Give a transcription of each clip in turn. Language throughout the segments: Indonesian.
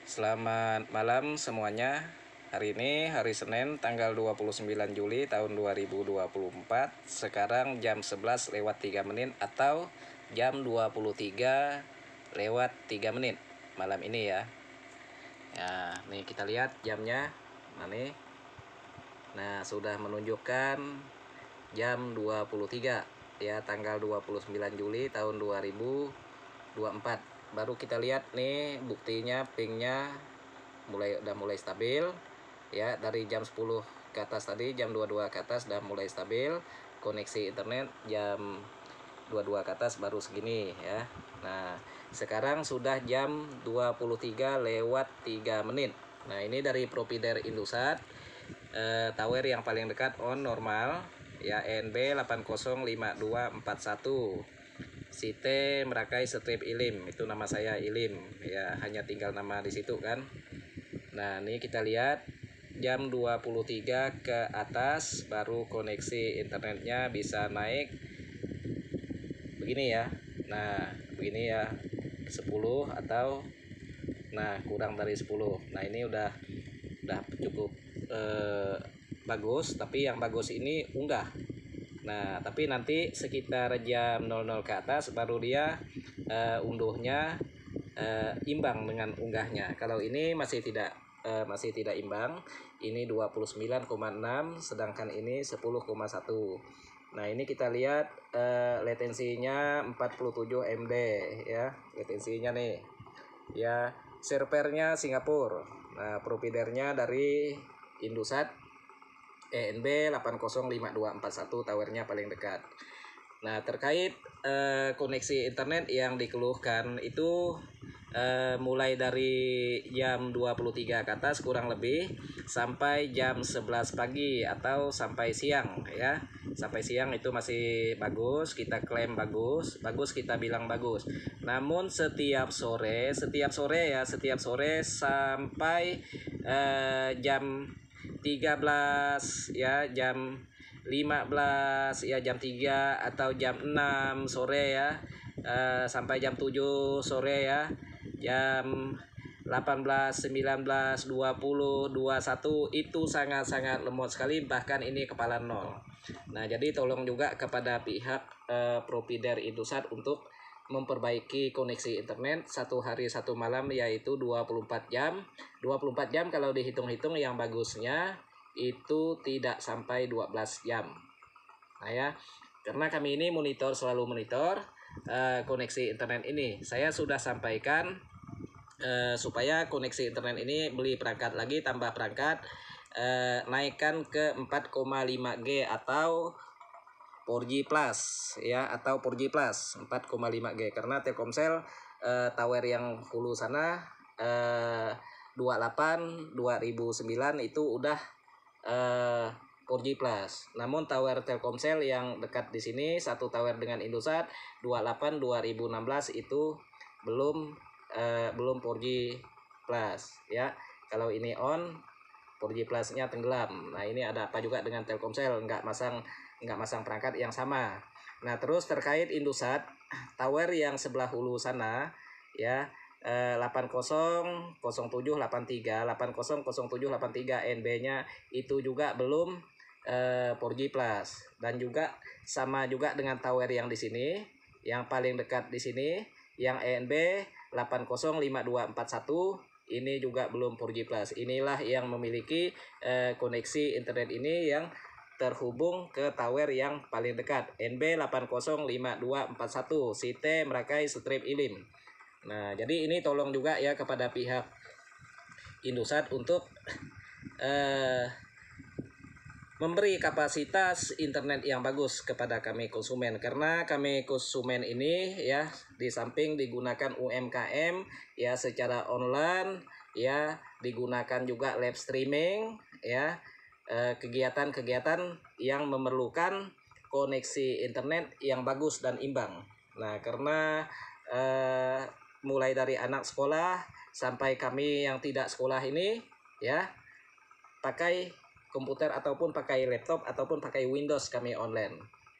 Selamat malam semuanya. Hari ini hari Senin tanggal 29 Juli tahun 2024. Sekarang jam 11 lewat 3 menit atau jam 23 lewat 3 menit malam ini ya. Nah, nih kita lihat jamnya. Nah, nih. Nah, sudah menunjukkan jam 23 ya, tanggal 29 Juli tahun 2024. Baru kita lihat nih buktinya pingnya udah mulai stabil ya, dari jam 10 ke atas tadi, jam 22 ke atas udah mulai stabil. Koneksi internet jam 22 ke atas baru segini ya. Nah, sekarang sudah jam 23 lewat 3 menit. Nah, ini dari provider Indosat. Tower yang paling dekat on normal ya, NB 805241. Site Merakai Strip Ilim, itu nama saya Ilim ya, hanya tinggal nama di situ kan. Nah, ini kita lihat jam 23 ke atas baru koneksi internetnya bisa naik begini ya. Nah, begini ya, 10 atau nah kurang dari 10. Nah, ini udah cukup bagus, tapi yang bagus ini unggah. Nah, tapi nanti sekitar jam 00 ke atas baru dia unduhnya imbang dengan unggahnya. Kalau ini masih tidak imbang. Ini 29,6 sedangkan ini 10,1. Nah, ini kita lihat latensinya 47 MB ya. Latensinya nih. Ya, servernya Singapura. Nah, providernya dari Indosat ENB 805241, towernya paling dekat. Nah, terkait koneksi internet yang dikeluhkan itu mulai dari jam 23 ke atas kurang lebih sampai jam 11 pagi atau sampai siang ya. Sampai siang itu masih bagus, kita klaim bagus, kita bilang bagus. Namun setiap sore sampai jam 13 ya, jam 15 ya, jam 3 atau jam 6 sore ya, sampai jam 7 sore ya, jam 18, 19, 20, 21 itu sangat-sangat lemot sekali, bahkan ini kepala nol. Nah, jadi tolong juga kepada pihak provider Indosat untuk memperbaiki koneksi internet satu hari satu malam, yaitu 24 jam. 24 jam kalau dihitung-hitung yang bagusnya itu tidak sampai 12 jam. Nah ya, karena kami ini selalu monitor koneksi internet ini. Saya sudah sampaikan supaya koneksi internet ini beli perangkat lagi, tambah perangkat, naikkan ke 4,5G atau 4G Plus ya, atau 4G Plus 4,5G, karena Telkomsel tower yang hulu sana 28 2009 itu udah 4G Plus. Namun tower Telkomsel yang dekat di sini, satu tower dengan Indosat 28 2016 itu belum 4G Plus ya. Kalau ini on, 4G Plus-nya tenggelam. Nah, ini ada apa juga dengan Telkomsel, nggak masang perangkat yang sama. Nah, terus terkait Indosat tower yang sebelah hulu sana ya, 800783 NB-nya itu juga belum 4G Plus, dan juga sama juga dengan tower yang di sini, yang paling dekat di sini, yang ENB 805241 ini juga belum 4G Plus. Inilah yang memiliki koneksi internet ini yang terhubung ke tower yang paling dekat, NB 805241 Site Merakai Strip Ilim. Nah, jadi ini tolong juga ya kepada pihak Indosat untuk memberi kapasitas internet yang bagus kepada kami konsumen, karena kami konsumen ini ya, di samping digunakan UMKM ya secara online ya, digunakan juga live streaming ya, kegiatan-kegiatan yang memerlukan koneksi internet yang bagus dan imbang. Nah, karena mulai dari anak sekolah sampai kami yang tidak sekolah ini ya, pakai komputer ataupun pakai laptop ataupun pakai Windows, kami online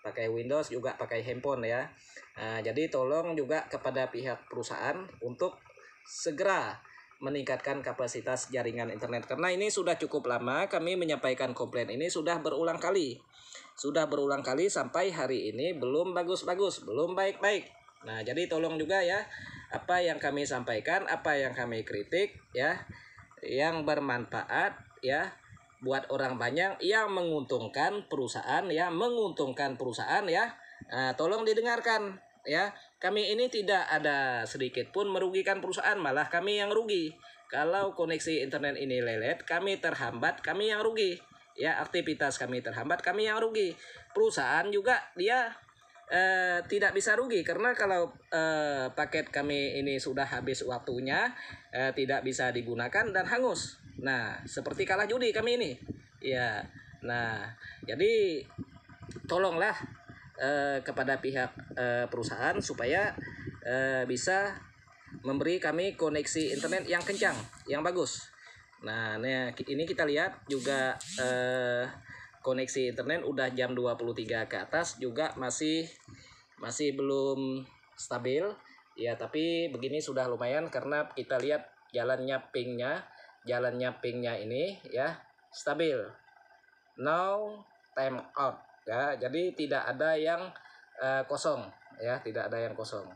pakai Windows juga pakai handphone ya. Nah, jadi tolong juga kepada pihak perusahaan untuk segera meningkatkan kapasitas jaringan internet. Karena ini sudah cukup lama kami menyampaikan komplain ini, sudah berulang kali. Sudah berulang kali sampai hari ini belum bagus-bagus, belum baik-baik. Nah, jadi tolong juga ya, apa yang kami sampaikan, apa yang kami kritik ya, yang bermanfaat ya buat orang banyak, yang menguntungkan perusahaan ya, Nah, tolong didengarkan ya. Kami ini tidak ada sedikit pun merugikan perusahaan, malah kami yang rugi. Kalau koneksi internet ini lelet, kami terhambat, kami yang rugi. Ya, aktivitas kami terhambat, kami yang rugi. Perusahaan juga dia tidak bisa rugi, karena kalau paket kami ini sudah habis waktunya, tidak bisa digunakan dan hangus. Nah, seperti kalah judi kami ini. Ya. Nah, jadi tolonglah kepada pihak perusahaan supaya bisa memberi kami koneksi internet yang kencang, yang bagus. Nah, ini kita lihat juga koneksi internet udah jam 23 ke atas juga masih belum stabil ya, tapi begini sudah lumayan karena kita lihat jalannya pingnya ini ya stabil. Now time out ya, jadi tidak ada yang kosong ya, tidak ada yang kosong.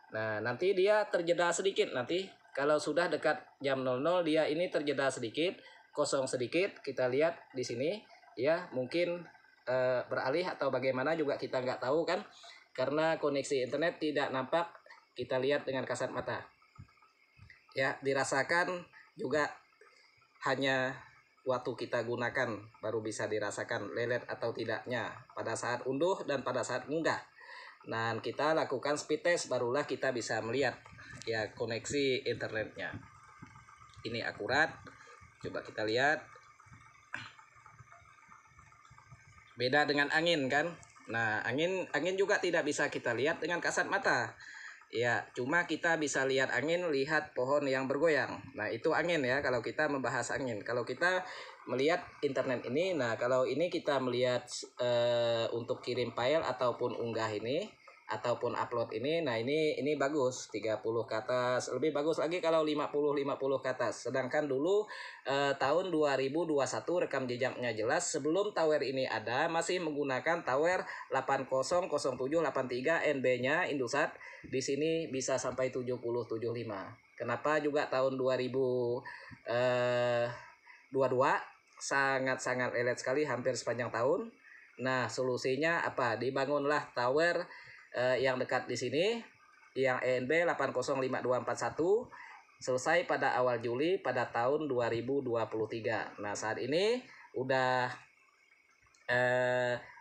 Nah, nanti dia terjeda sedikit, nanti kalau sudah dekat jam 00 dia ini terjeda sedikit, kosong sedikit, kita lihat di sini ya, mungkin beralih atau bagaimana juga kita nggak tahu kan, karena koneksi internet tidak nampak kita lihat dengan kasat mata ya, dirasakan juga hanya waktu kita gunakan baru bisa dirasakan lelet atau tidaknya pada saat unduh dan pada saat munggah. Nah, kita lakukan speed test barulah kita bisa melihat ya koneksi internetnya. Ini akurat. Coba kita lihat. Beda dengan angin kan. Nah, angin juga tidak bisa kita lihat dengan kasat mata. Ya, cuma kita bisa lihat angin, lihat pohon yang bergoyang. Nah, itu angin ya kalau kita membahas angin. Kalau kita melihat internet ini, nah kalau ini kita melihat untuk kirim file ataupun unggah ini ataupun upload ini, nah ini bagus 30 ke atas, lebih bagus lagi kalau 50 ke atas. Sedangkan dulu tahun 2021 rekam jejaknya jelas, sebelum tower ini ada masih menggunakan tower 800783 NB-nya Indosat. Di sini bisa sampai 70-75. Kenapa juga tahun 2022 sangat-sangat lelet sekali hampir sepanjang tahun. Nah, solusinya apa? Dibangunlah tower yang dekat di sini, yang ENB 805241, selesai pada awal Juli pada tahun 2023. Nah, saat ini udah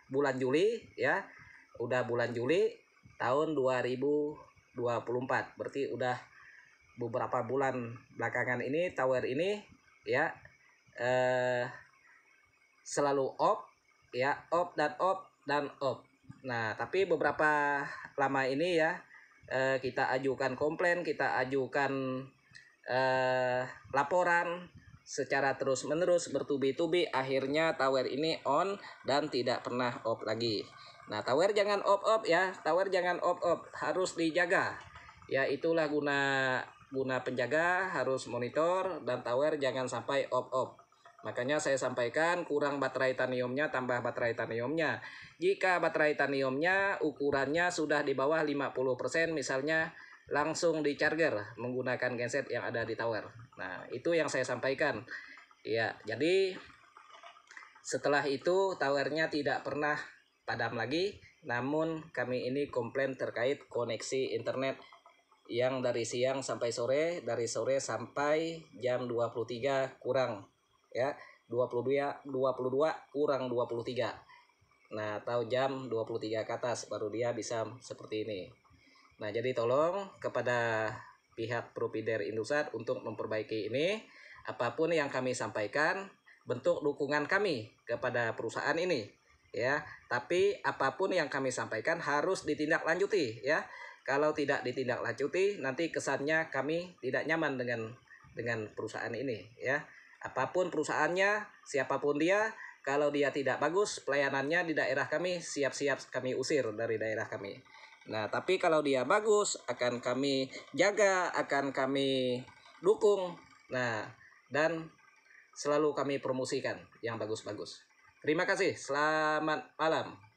bulan Juli ya. Udah bulan Juli tahun 2024. Berarti udah beberapa bulan belakangan ini tower ini ya selalu off ya, off dan off. Nah, tapi beberapa lama ini ya kita ajukan komplain, kita ajukan laporan secara terus-menerus bertubi-tubi, akhirnya tower ini on dan tidak pernah off lagi. Nah, tower jangan off ya, tower jangan off, harus dijaga. Ya, itulah guna penjaga, harus monitor, dan tower jangan sampai off. Makanya saya sampaikan kurang baterai titaniumnya, tambah baterai titaniumnya. Jika baterai titaniumnya ukurannya sudah di bawah 50%, misalnya langsung di charger menggunakan genset yang ada di tower. Nah, itu yang saya sampaikan. Ya, jadi setelah itu towernya tidak pernah padam lagi, namun kami ini komplain terkait koneksi internet yang dari siang sampai sore, dari sore sampai jam 23 kurang ya, 22 kurang 23. Nah, atau jam 23 ke atas baru dia bisa seperti ini. Nah, jadi tolong kepada pihak provider Indosat untuk memperbaiki ini. Apapun yang kami sampaikan bentuk dukungan kami kepada perusahaan ini ya, tapi apapun yang kami sampaikan harus ditindaklanjuti ya. Kalau tidak ditindaklanjuti, nanti kesannya kami tidak nyaman dengan perusahaan ini ya. Apapun perusahaannya, siapapun dia, kalau dia tidak bagus pelayanannya di daerah kami, siap-siap kami usir dari daerah kami. Nah, tapi kalau dia bagus, akan kami jaga, akan kami dukung. Nah, dan selalu kami promosikan yang bagus-bagus. Terima kasih. Selamat malam.